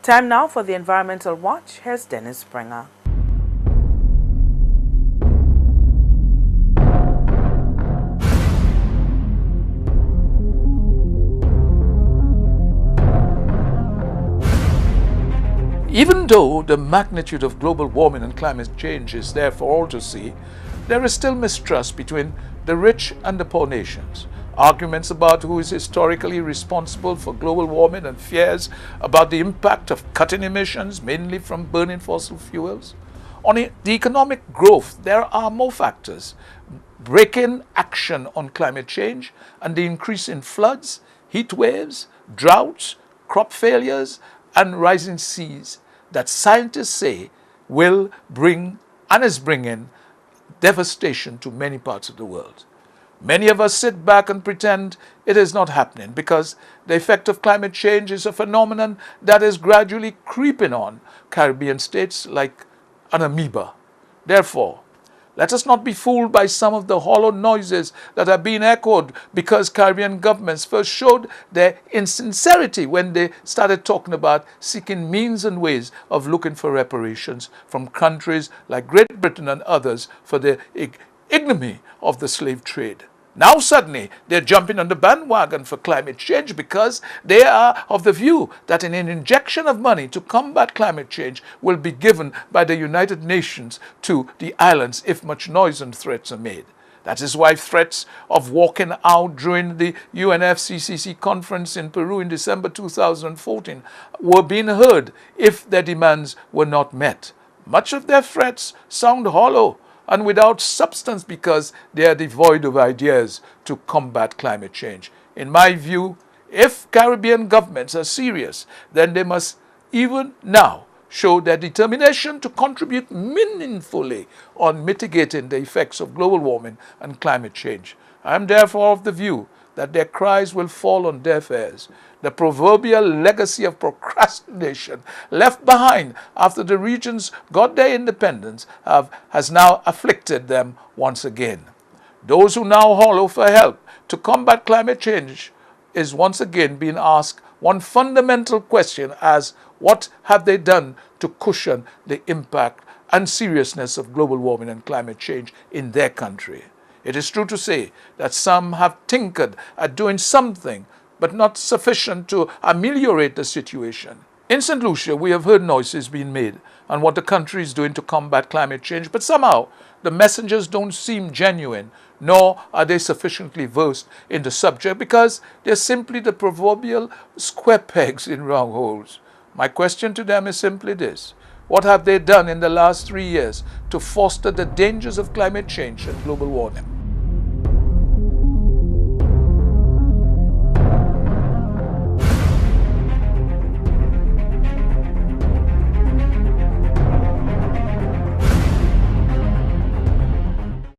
Time now for the Environmental Watch. Here's Dennis Springer. Even though the magnitude of global warming and climate change is there for all to see, there is still mistrust between the rich and the poor nations. Arguments about who is historically responsible for global warming and fears about the impact of cutting emissions, mainly from burning fossil fuels. On the economic growth, there are more factors. Breaking action on climate change and the increase in floods, heat waves, droughts, crop failures, and rising seas that scientists say will bring and is bringing devastation to many parts of the world. Many of us sit back and pretend it is not happening because the effect of climate change is a phenomenon that is gradually creeping on Caribbean states like an amoeba. Therefore, let us not be fooled by some of the hollow noises that are being echoed because Caribbean governments first showed their insincerity when they started talking about seeking means and ways of looking for reparations from countries like Great Britain and others for the ignominy of the slave trade. Now suddenly they're jumping on the bandwagon for climate change because they are of the view that an injection of money to combat climate change will be given by the United Nations to the islands if much noise and threats are made. That is why threats of walking out during the UNFCCC conference in Peru in December 2014 were being heard if their demands were not met. Much of their threats sound hollow and without substance because they are devoid of ideas to combat climate change. In my view, if Caribbean governments are serious, then they must even now show their determination to contribute meaningfully on mitigating the effects of global warming and climate change. I am therefore of the view that their cries will fall on deaf ears. The proverbial legacy of procrastination left behind after the regions got their independence has now afflicted them once again. Those who now hollow for help to combat climate change is once again being asked one fundamental question as what have they done to cushion the impact and seriousness of global warming and climate change in their country. It is true to say that some have tinkered at doing something, but not sufficient to ameliorate the situation. In St. Lucia, we have heard noises being made on what the country is doing to combat climate change, but somehow the messengers don't seem genuine, nor are they sufficiently versed in the subject because they're simply the proverbial square pegs in round holes. My question to them is simply this: what have they done in the last 3 years to foster the dangers of climate change and global warming?